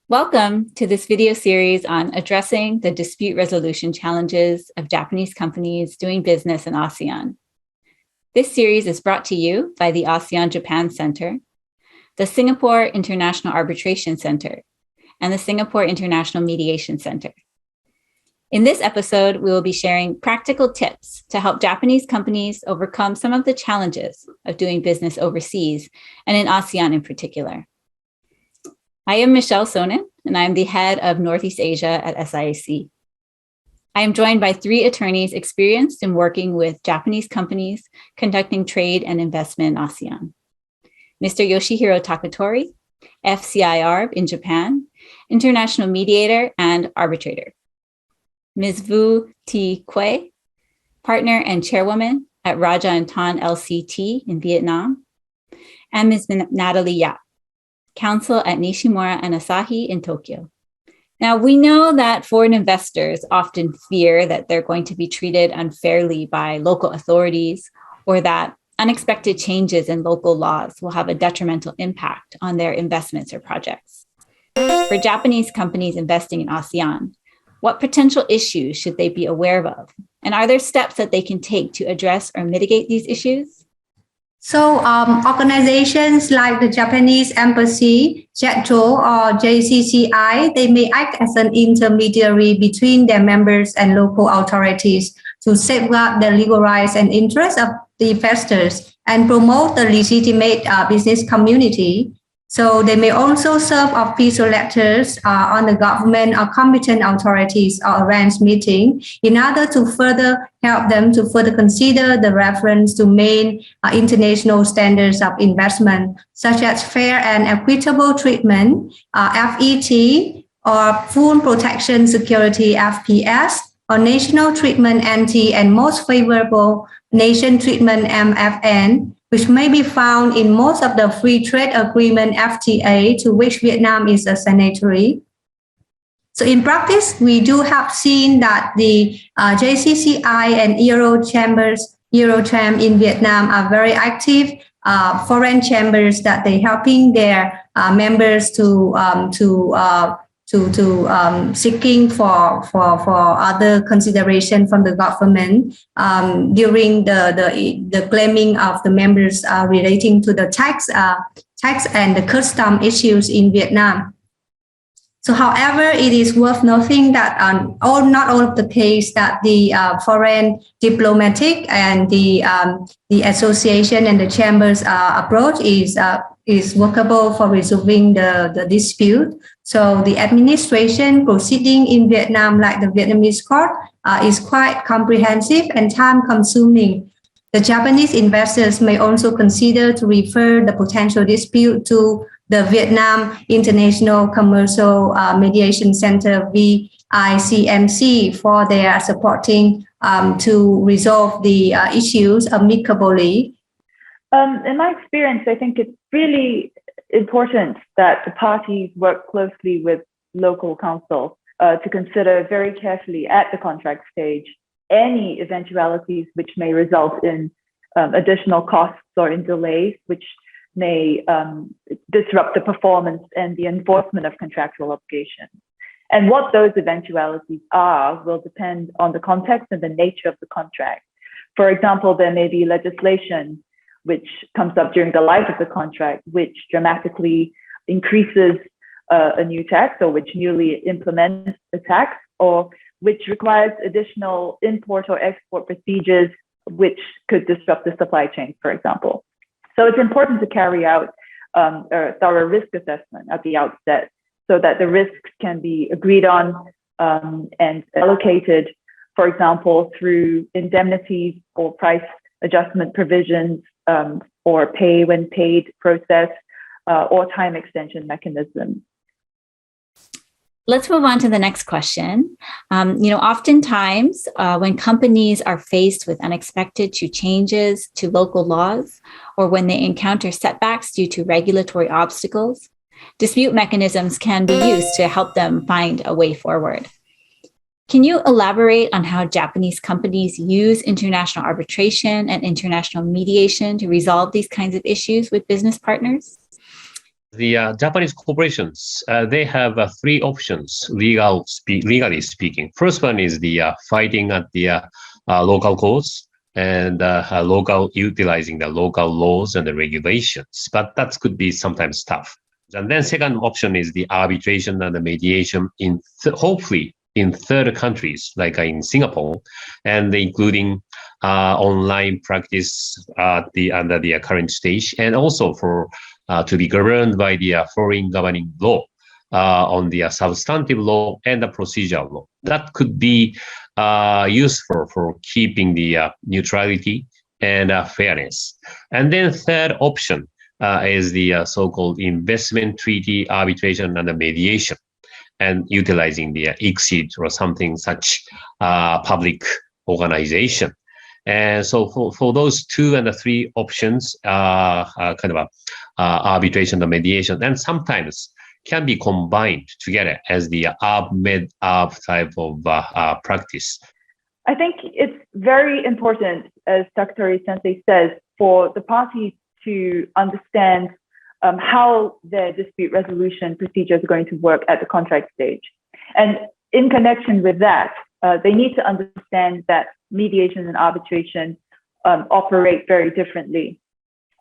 Welcome to this video series on addressing the dispute resolution challenges of Japanese companies doing business in ASEAN. This series is brought to you by the ASEAN-Japan Center, the Singapore International Arbitration Center, and the Singapore International Mediation Center. In this episode, we will be sharing practical tips to help Japanese companies overcome some of the challenges of doing business overseas and in ASEAN in particular. I am Michelle Sonnen, and I am the head of Northeast Asia at SIAC. I am joined by three attorneys experienced in working with Japanese companies conducting trade and investment in ASEAN. Mr. Yoshihiro Takatori, FCIR in Japan, international mediator and arbitrator. Ms. Vu T. Quay, partner and chairwoman at Raja and Tan LCT in Vietnam, and Ms. Natalie Yap, counsel at Nishimura and Asahi in Tokyo. Now, we know that foreign investors often fear that they're going to be treated unfairly by local authorities or that unexpected changes in local laws will have a detrimental impact on their investments or projects. For Japanese companies investing in ASEAN, what potential issues should they be aware of? And are there steps that they can take to address or mitigate these issues? So organizations like the Japanese Embassy, JETRO, or JCCI, they may act as an intermediary between their members and local authorities to safeguard the legal rights and interests of the investors and promote the legitimate business community. So they may also serve official letters on the government or competent authorities or arrange meetings in order to further help them to further consider the reference to main international standards of investment, such as fair and equitable treatment, FET, or full protection security, FPS, or national treatment, NT, and most favorable nation treatment, MFN, which may be found in most of the free trade agreement FTA to which Vietnam is a signatory. So in practice, we do have seen that the JCCI and Euro chambers, Eurochamp in Vietnam are very active foreign chambers that they helping their members to seeking for other consideration from the government during the claiming of the members relating to the tax and the custom issues in Vietnam. So, however, it is worth noting that not all of the case that the foreign diplomatic and the association and the chambers approach is workable for resolving the dispute. So the administration proceeding in Vietnam, like the Vietnamese court, is quite comprehensive and time-consuming. The Japanese investors may also consider to refer the potential dispute to the Vietnam International Commercial Mediation Center, VICMC, for their supporting to resolve the issues amicably. In my experience, I think it's really important that the parties work closely with local counsel to consider very carefully at the contract stage any eventualities which may result in additional costs or in delays, which may disrupt the performance and the enforcement of contractual obligations. And what those eventualities are will depend on the context and the nature of the contract. For example, there may be legislation which comes up during the life of the contract, which dramatically increases a new tax or which newly implements a tax, or which requires additional import or export procedures which could disrupt the supply chain, for example. So it's important to carry out a thorough risk assessment at the outset so that the risks can be agreed on and allocated, for example, through indemnities or price adjustment provisions or pay when paid process or time extension mechanisms. Let's move on to the next question. Oftentimes when companies are faced with unexpected changes to local laws or when they encounter setbacks due to regulatory obstacles, dispute mechanisms can be used to help them find a way forward. Can you elaborate on how Japanese companies use international arbitration and international mediation to resolve these kinds of issues with business partners? The Japanese corporations, they have three options, legally speaking. First one is the fighting at the local courts and utilizing the local laws and the regulations, but that could be sometimes tough. And then second option is the arbitration and the mediation hopefully in third countries, like in Singapore, and including online practice under the current stage, and also for to be governed by the foreign governing law on the substantive law and the procedural law. That could be useful for keeping the neutrality and fairness. And then third option is the so-called investment treaty arbitration and the mediation, and utilizing the ICSID or something such public organization. And so for those two and the three options, kind of arbitration and mediation, and sometimes can be combined together as the ARB-MED-ARB type of practice. I think it's very important, as Takatari Sensei says, for the parties to understand how their dispute resolution procedures are going to work at the contract stage. And in connection with that, they need to understand that mediation and arbitration operate very differently.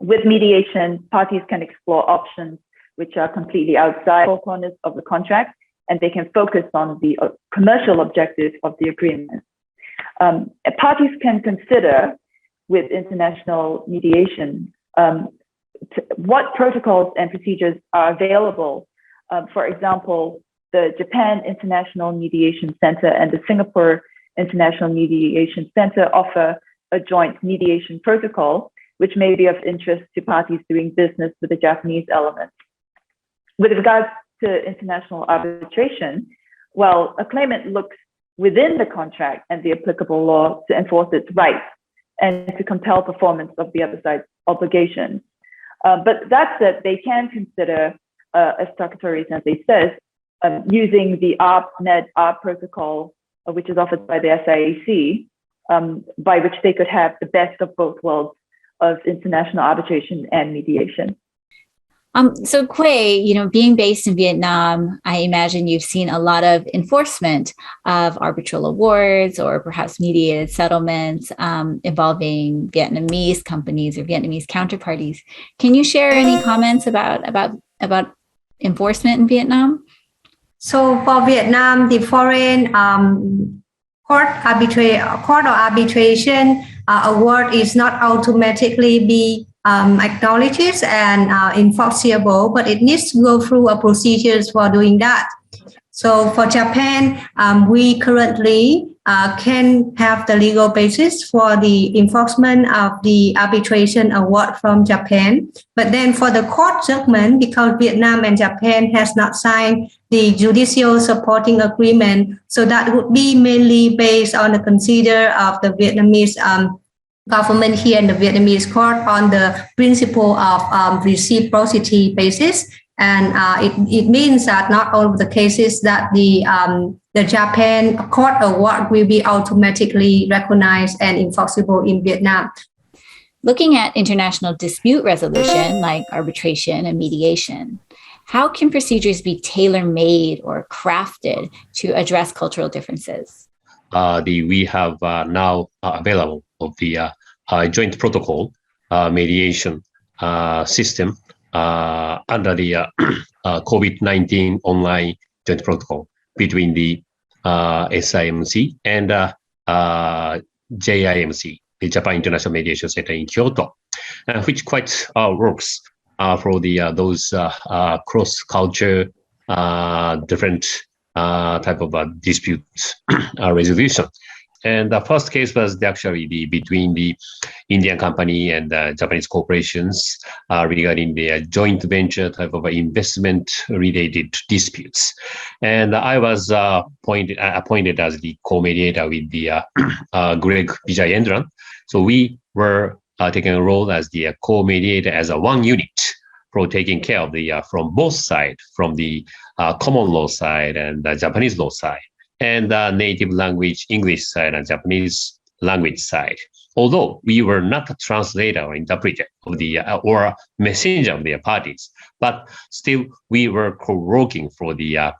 With mediation, parties can explore options which are completely outside four corners of the contract, and they can focus on the commercial objectives of the agreement. Parties can consider, with international mediation, what protocols and procedures are available. For example, the Japan International Mediation Center and the Singapore International Mediation Center offer a joint mediation protocol, which may be of interest to parties doing business with the Japanese element. With regards to international arbitration, well, a claimant looks within the contract and the applicable law to enforce its rights and to compel performance of the other side's obligations. But that said, they can consider, as Takatari Sensei says, using the ARB-MED-ARB protocol, which is offered by the SIAC, by which they could have the best of both worlds of international arbitration and mediation. So Quay, being based in Vietnam, I imagine you've seen a lot of enforcement of arbitral awards or perhaps mediated settlements involving Vietnamese companies or Vietnamese counterparties. Can you share any comments about enforcement in Vietnam? So for Vietnam, the foreign court or arbitration award is not automatically be acknowledged and enforceable, but it needs to go through a procedures for doing that. So for Japan, we currently can have the legal basis for the enforcement of the arbitration award from Japan. But then for the court judgment, because Vietnam and Japan has not signed the judicial supporting agreement, so that would be mainly based on the consider of the Vietnamese government here and the Vietnamese court on the principle of reciprocity basis. And it means that not all of the cases that the Japan court award will be automatically recognized and enforceable in Vietnam. Looking at international dispute resolution like arbitration and mediation, how can procedures be tailor-made or crafted to address cultural differences? We have now available of the joint protocol mediation system under the COVID-19 online joint protocol between the SIMC and JIMC, the Japan International Mediation Center in Kyoto, which quite works for those cross-culture different type of dispute resolution. And the first case was actually between the Indian company and Japanese corporations regarding the joint venture type of investment-related disputes. And I was appointed as the co-mediator with the Greg Vijayendran. So we were taking a role as the co-mediator as a one unit for taking care of the from both sides, from the common law side and the Japanese law side, and native language English side and Japanese language side. although we were not a translator or interpreter of the or messenger of their parties, but still we were co-working for the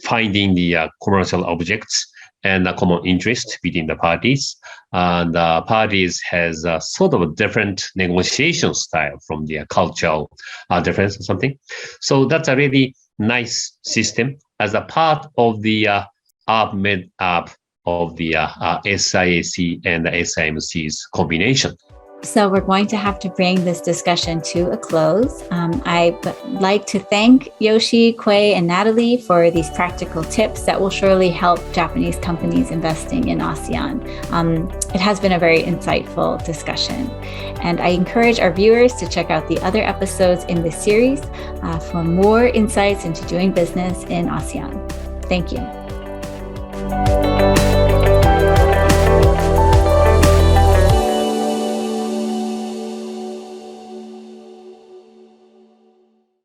finding the commercial objects and a common interest between the parties. And the parties has a sort of a different negotiation style from the cultural difference or something. So that's a really nice system as a part of the made up of the SIAC and the SIMC's combination. So we're going to have to bring this discussion to a close. I'd like to thank Yoshi, Quay, and Natalie for these practical tips that will surely help Japanese companies investing in ASEAN. It has been a very insightful discussion. And I encourage our viewers to check out the other episodes in this series for more insights into doing business in ASEAN. Thank you.